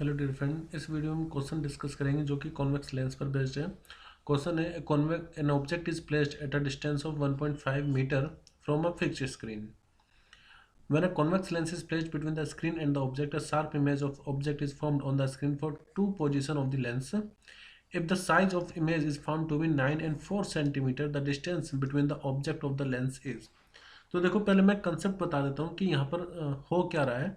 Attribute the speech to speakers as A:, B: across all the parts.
A: Hello dear friend, इस video में question discuss करेंगे जो कि कॉन्वेक्स लेंस पर बेस्ड है। क्वेश्चन है convex an object is placed at a distance of 1.5 metre from a fixed screen. When a convex lens is placed between the screen and the object, a sharp image of object is formed on the screen for two position of the lens. If the size of image is found to be 9 and 4 centimeter, the distance between the object of the lens is। तो देखो, पहले मैं concept बता देता हूँ कि यहाँ पर हो क्या रहा है।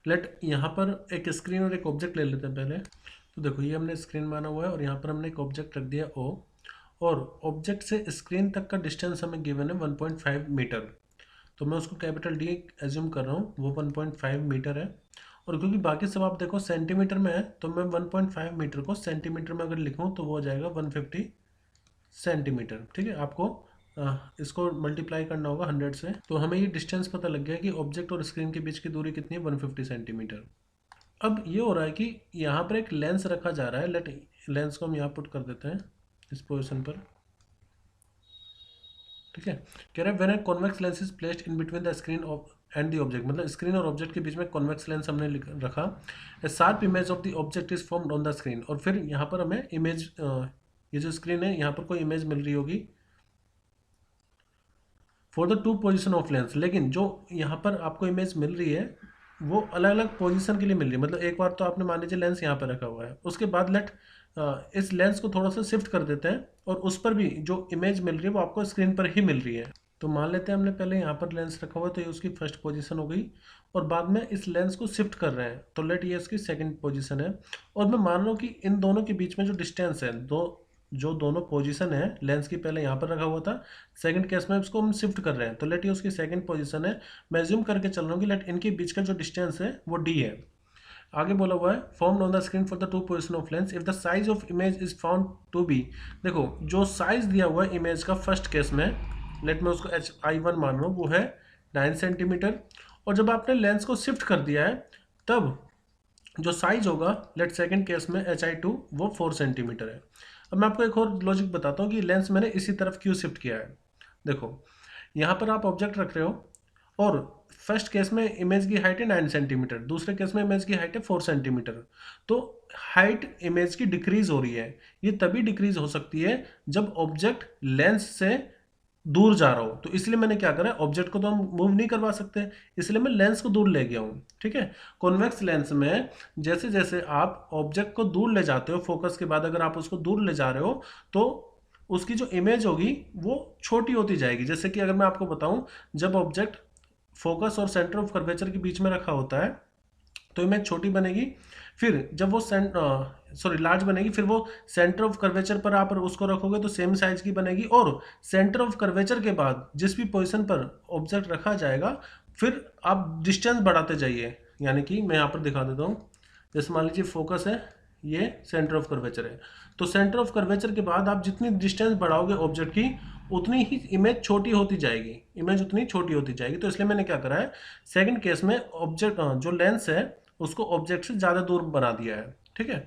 A: लेट यहाँ पर एक स्क्रीन और एक ऑब्जेक्ट ले लेते हैं पहले। तो देखो, ये हमने स्क्रीन माना हुआ है और यहाँ पर हमने एक ऑब्जेक्ट रख दिया ओ, और ऑब्जेक्ट से स्क्रीन तक का डिस्टेंस हमें गिवन है 1.5 मीटर। तो मैं उसको कैपिटल डी एज्यूम कर रहा हूँ, वो 1.5 मीटर है। और क्योंकि बाकी सब आप देखो सेंटीमीटर में है, तो मैं 1.5 मीटर को सेंटीमीटर में अगर लिखूँ तो वो हो जाएगा 150 सेंटीमीटर। ठीक है, आपको इसको मल्टीप्लाई करना होगा 100 से, तो हमें ये डिस्टेंस पता लग गया कि ऑब्जेक्ट और स्क्रीन के बीच की दूरी कितनी है, 150 सेंटीमीटर। अब ये हो रहा है कि यहाँ पर एक लेंस रखा जा रहा है। लेट लेंस को हम यहाँ पुट कर देते हैं इस पोजिशन पर। ठीक है, कह रहा है when a convex lens is placed in between the screen and the object, मतलब स्क्रीन और ऑब्जेक्ट के बीच में कॉन्वेक्स लेंस हमने रखा। A sharp image of the object is formed on the screen. और फिर यहाँ पर हमें इमेज, ये जो स्क्रीन है यहाँ पर कोई इमेज मिल रही होगी for the to position of lens. लेकिन जो यहाँ पर आपको इमेज मिल रही है वो अलग अलग पोजीशन के लिए मिल रही है। मतलब एक बार तो आपने मान लीजिए लेंस यहाँ पर रखा हुआ है, उसके बाद लेट इस लेंस को थोड़ा सा शिफ्ट कर देते हैं और उस पर भी जो इमेज मिल रही है वो आपको स्क्रीन पर ही मिल रही है। तो मान लेते हैं हमने पहले यहाँ पर लेंस रखा हुआ है, तो ये उसकी फर्स्ट पोजीशन हो गई, और बाद में इस लेंस को शिफ्ट कर रहे हैं, तो लेट ये इसकी सेकंड पोजीशन है। और मैं मान रहा हूँ कि इन दोनों के बीच में जो डिस्टेंस है, जो दोनों पोजीशन है, लेंस की पहले यहाँ पर रखा हुआ था, सेकंड केस में इसको हम शिफ्ट कर रहे हैं, तो लेट ये उसकी सेकंड पोजीशन है। मैं एज्यूम करके चल रहा हूँ कि लेट इनके बीच का जो डिस्टेंस है वो डी है। आगे बोला हुआ है formed on the screen for the two position of lens if the size of image is found to be. देखो, जो साइज दिया हुआ है इमेज का फर्स्ट केस में, लेट मैं उसको HI1 मान रहा हूँ, वो है 9 सेंटीमीटर। और जब आपने लेंस को शिफ्ट कर दिया है तब जो साइज होगा लेट सेकंड केस में HI2 वो 4 सेंटीमीटर है। अब मैं आपको एक और लॉजिक बताता हूँ कि लेंस मैंने इसी तरफ क्यों शिफ्ट किया है। देखो, यहाँ पर आप ऑब्जेक्ट रख रहे हो और फर्स्ट केस में इमेज की हाइट है 9 सेंटीमीटर, दूसरे केस में इमेज की हाइट है 4 सेंटीमीटर। तो हाइट इमेज की डिक्रीज हो रही है। ये तभी डिक्रीज हो सकती है जब ऑब्जेक्ट लेंस से दूर जा रहा हो। तो इसलिए मैंने क्या करा, ऑब्जेक्ट को तो हम मूव नहीं करवा सकते, इसलिए मैं लेंस को दूर ले गया हूँ। ठीक है, कॉन्वेक्स लेंस में जैसे जैसे आप ऑब्जेक्ट को दूर ले जाते हो, फोकस के बाद अगर आप उसको दूर ले जा रहे हो तो उसकी जो इमेज होगी वो छोटी होती जाएगी। जैसे कि अगर मैं आपको बताऊं, जब ऑब्जेक्ट फोकस और सेंटर ऑफ कर्वेचर के बीच में रखा होता है तो इमेज छोटी बनेगी, फिर जब वो लार्ज बनेगी, फिर वो सेंटर ऑफ कर्वेचर पर आप उसको रखोगे तो सेम साइज की बनेगी, और सेंटर ऑफ कर्वेचर के बाद जिस भी पोजीशन पर ऑब्जेक्ट रखा जाएगा फिर आप डिस्टेंस बढ़ाते जाइए। यानी कि मैं यहाँ पर दिखा देता हूँ, जैसे मान लीजिए फोकस है, ये सेंटर ऑफ कर्वेचर है, तो सेंटर ऑफ कर्वेचर के बाद आप जितनी डिस्टेंस बढ़ाओगे ऑब्जेक्ट की उतनी ही इमेज छोटी होती जाएगी, इमेज उतनी छोटी होती जाएगी। तो इसलिए मैंने क्या करा है, सेकंड केस में ऑब्जेक्ट जो लेंस है उसको ऑब्जेक्ट से ज़्यादा दूर बना दिया है। ठीक है,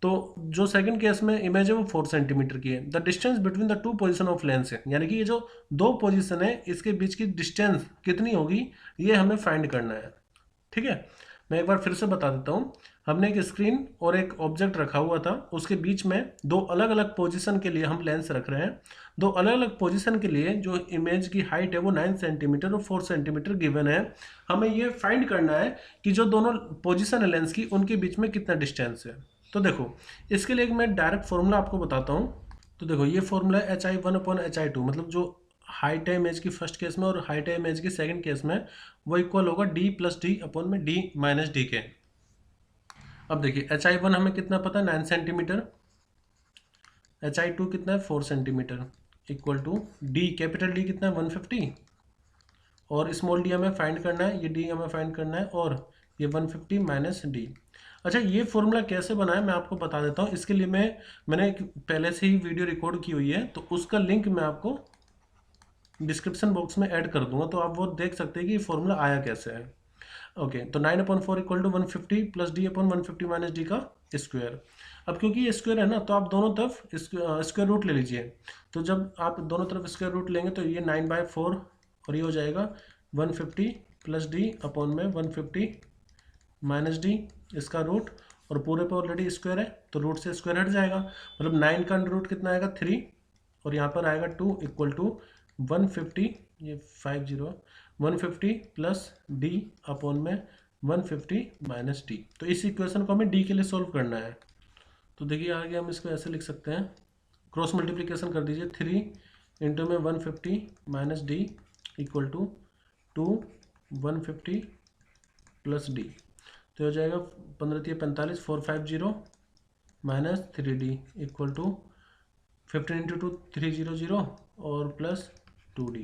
A: तो जो सेकंड केस में इमेज है वो 4 सेंटीमीटर की है। The distance between the two position of lens है, यानी कि ये जो दो पोजीशन है इसके बीच की डिस्टेंस कितनी होगी ये हमें फाइंड करना है। ठीक है, मैं एक बार फिर से बता देता हूँ। हमने एक स्क्रीन और एक ऑब्जेक्ट रखा हुआ था, उसके बीच में दो अलग अलग पोजीशन के लिए हम लेंस रख रहे हैं। दो अलग अलग पोजीशन के लिए जो इमेज की हाइट है वो 9 सेंटीमीटर और 4 सेंटीमीटर गिवन है। हमें ये फाइंड करना है कि जो दोनों पोजीशन है लेंस की उनके बीच में कितना डिस्टेंस है। तो देखो, इसके लिए मैं डायरेक्ट फॉर्मूला आपको बताता हूँ। तो देखो, ये फॉर्मूला है HI1/HI2, मतलब जो हाइट है इमेज की फर्स्ट केस में और हाइट है इमेज की सेकंड केस में, वो इक्वल होगा D+D/D के। अब देखिए, HI1 हमें कितना पता है, 9 सेंटीमीटर, HI2 कितना है 4 centimetre, equal to D, capital D कितना है 150, और स्मॉल d हमें फाइंड करना है, ये d हमें फाइंड करना है, और ये 150 माइनस d। अच्छा, ये फॉर्मूला कैसे बना है मैं आपको बता देता हूँ। इसके लिए मैंने पहले से ही वीडियो रिकॉर्ड की हुई है, तो उसका लिंक मैं आपको डिस्क्रिप्शन बॉक्स में ऐड कर दूंगा, तो आप वो देख सकते हैं कि ये फॉर्मूला आया कैसे है। ओके, तो 9/4 equal to 150 plus D/150 minus D का स्क्वायर। अब क्योंकि ये स्क्वायर है ना, तो आप दोनों तरफ स्क्वायर रूट ले लीजिए। तो जब आप दोनों तरफ स्क्वायर रूट लेंगे तो ये 9/4 और ये हो जाएगा 150 प्लस D/150 माइनस D इसका रूट, और पूरे पे ऑलरेडी स्क्वायर है तो रूट से स्क्वायर हट जाएगा, मतलब 9 का अंडर रूट कितना आएगा 3, और यहाँ पर आएगा 2 इक्वल टू 150, ये 50 150 प्लस डी अपॉन में 150 माइनस डी। तो इस इक्वेशन को हमें डी के लिए सोल्व करना है। तो देखिए आगे हम इसको ऐसे लिख सकते हैं, क्रॉस मल्टीप्लिकेशन कर दीजिए, 3 इंटू में 150 minus D equal to 2 150 plus D. तो हो जाएगा 15 3 45 450 minus 3d equal to 15 into 2 300 और प्लस 2d,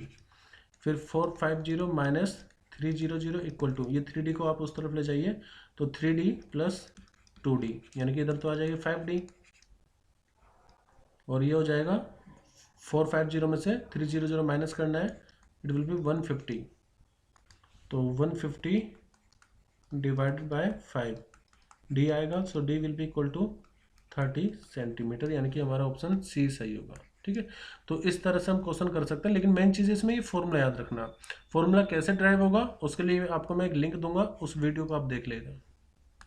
A: फिर 450 माइनस 300 इक्वल टू, ये 3d को आप उस तरफ ले जाइए तो 3d प्लस 2d, यानी कि इधर तो आ जाएगी 5d, और ये हो जाएगा 450 में से 300 माइनस करना है, इट विल बी 150, तो 150 डिवाइडेड बाय 5 डी आएगा, so D will be equal to 30 centimetre, यानी कि हमारा ऑप्शन सी सही होगा। ठीक है, तो इस तरह से हम क्वेश्चन कर सकते हैं, लेकिन मेन चीज़ इसमें ये फॉर्मूला याद रखना। फॉर्मूला कैसे ड्राइव होगा उसके लिए आपको मैं एक लिंक दूंगा, उस वीडियो को आप देख लेगा।